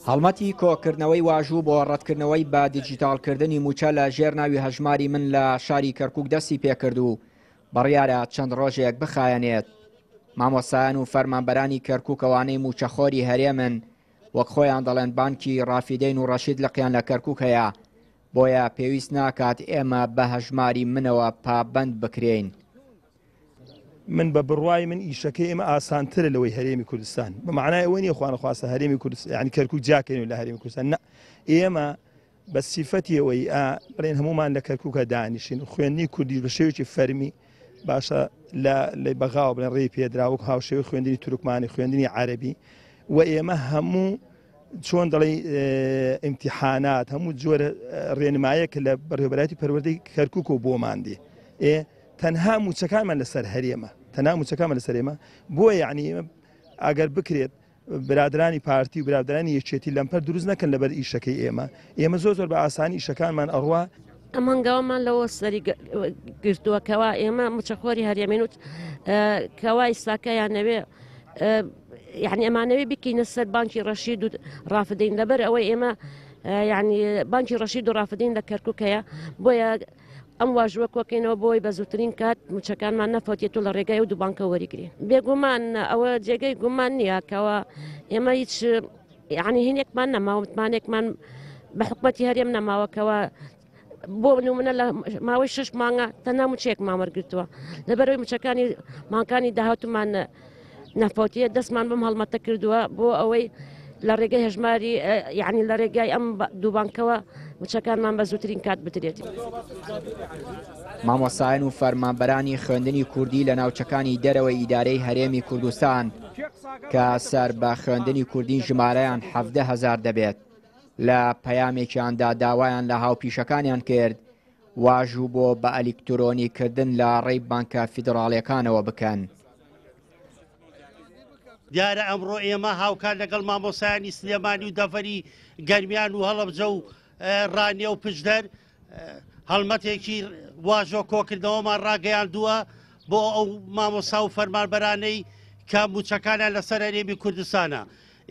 هەڵمەتی کۆکردنەوەی واژوو بۆ ڕەتکردنەوەی بە دیجیتالکردنی موچە لە ژێرناوی هەژماری من لە شاری کەرکووک دەستی پێکرد و بڕیارە چەند ڕۆژێک بخایەنێت. مامۆسایان و فەرمانبەرانی کەرکووکەوانەی موچەخۆری هەرێمن وەک خۆیان دەڵێن بانکی ڕافیدەین و ڕەشید لەقیان لە کەرکووک هەیە، بۆیە پێویست ناکات ئێمە بە هەژماری منەوە پابەند بکرێین. من بە بڕوای من ئیشەکەی ئێمە ئاسانترە لەوەی هەرێمی کوردستان، بە معنای ئەوەی نیە خوانەخواستە هەرێمی کوردستان یعنی کەرکووک جاکەین لە هەرێمی کوردستان، ئێمە بە سیفەتی ئەوەی بڵێن هەمومان لە کەرکووکە دانیشین و خوێندنی کوردی بە شێوەیەکی فەرمی باشە لە بەغاو بڵێن ڕێی پێدراوە هاوشێوەی خوێندنی تورکمانی خوێندنی عەرەبی و ئێمە هەموو چۆن دەڵێ ئیمتیحانات هەموو جۆرە ڕێنمایەکە لە بەڕێوەبەرەتی پەروەردەی کەرکووک و بۆماندێ تەنها موچەکانمان لەسەر هەرێمە تەنها موچەکانمان لەسەر ئێمە بۆ یعنی ئەگەر بکرێت برادرانی پارتی و برادرانی یەکێتی لەمپەر دروست نەکەن لەبەر ئیشەکەی ئێمە زۆر بە ئاسانی ئیشەکانمان ئەڕوا. ئەم هەنگاومان لەوە سەری گرتووەکەوە ئێمە موچەخۆری هەرێمین و کەوا ئیساکەیان نەوێ یعنی ئەمانەوێ بکەینە سەر بانکی ڕەشید و ڕافدەین لەبەر ئەوەی ئێمە یعنی بانکی ڕەشید و ڕافدەین لە کەرکووکەیە بۆیە ئەم واژوە کۆکەینەوە بۆی بە زووترین کات موچەکانمان نەفەوتێت و لە ڕێگای و دوو بانکە وەریگرین. بێگومان ئەوە جێگەی گومان نییە کەەوە ئێمە هیچ یعنی هینێکمان نەماوە متمانێکمان بە حکومەتی هەرێم نەماوەکەوە بۆ نمونە لە ماوەی 6 مانگە تەنها موچەیەکمان وەرگرتووە لەبەرەوەی موچەکانی مانکانی داهاتومان نەفەوتیە دەستمان بەم هەڵمەتە کردووە بۆ ئەوەی لە ڕێگەی هەژماری یعنی لە ڕێگای ئەم دوو بانکەوە موچەکانمان بە زووترین کات بدرێت. مامۆسایان و فەرمانبەرانی خوێندنی کوردی لە ناوچەکانی دەرەوەی ئیدارەی هەرێمی کوردستان کە سەر بە خوێندنی کوردی ژمارەیان 17,000 دەبێت لە پەیامێکیاندا داوایان لە هاوپیشەکانیان کرد واژوو بۆ بە ئەلیکترۆنیکردن لە ڕێی بانکە فیدراڵیەکانەوە بکەن. دیارە ئەمڕۆ ئێمە هاوکار لەگەڵ مامۆسایانی سلێمانی و دەفەری گەرمیان و هەڵەبجە و ڕانیە و پشدەر هەڵمەتێکی واژۆ کۆکردنەوەمان ڕاگەیاندووە بۆ ئەو مامۆسا و فەرمانبەرانەی کە موچەکانیان لەسەر هەرێمی کوردستانە.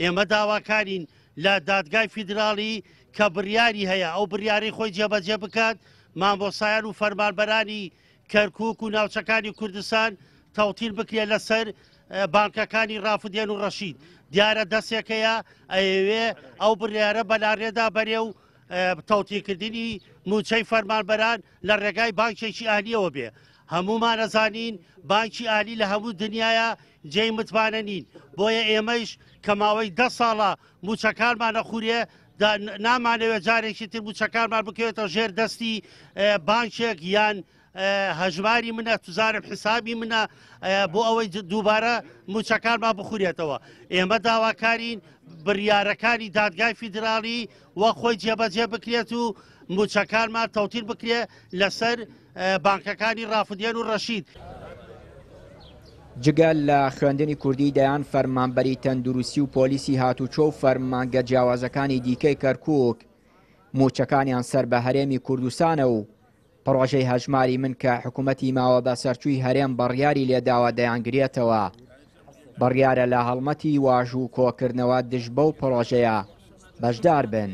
ئێمە داواکارین لە دادگای فیدراڵی کە بڕیاری هەیە ئەو بڕیاری خۆی جێبەجێ بکات مامۆسایان و فەرمانبەرانی کەرکووک و ناوچەکانی کوردستان تەوتیر بکرێت لەسەر بانکەکانی ڕافدێن و ڕەشید. دیارە دەستێکەیە ئەوێ ئەو بڕیارە بەلاڕێدا بەرێ و تەوتیرکردنی موچەی فەرمانبەران لە ڕێگای بانکێکی ئالیەوە بێ. هەمومان ئەزانین بانکی ئالی لە هەموو دنیاە جێی متمانە نین، بۆیە ئێمەش کە ماوەی 10 ساڵە موچەکانمانە خوورێ نامانەوێت جارێکی تر موچەکانمان بکەوێتە ژێر دەستی بانکێک یان هەژماری منە توزارم حسابی منە بۆ ئەوەی دووبارە موچەکانمان بخورێتەوە. ئێمە داواکارین بڕیارەکانی دادگای فیدراڵی وە خۆی جێبەجێ بکرێت و موچەکانمان تەوتیر بکرێت لەسەر بانکەکانی ڕافدێن و ڕەشید. جگەل لە خوێندنی کوردی دەیان فەرمانبەری تەندروستی و پۆلیسی هاتوچۆ و فەرمانگە جیاوازەکانی دیکەی کەرکووک موچەکانیان سەر بە هەرێمی کوردستانە و پڕۆژەی هەژماری من کە حکوومەتی ماوە بە سەرچووی هەرێم بڕیاری لێداوە دەیانگرێتەوە. بڕیارە لە هەڵمەتی واژوو کۆکردنەوە دژ بەو پڕۆژەیە بەشدار بن.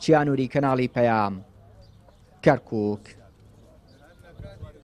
چیانووری کەناڵی پەیام، کەرکووک.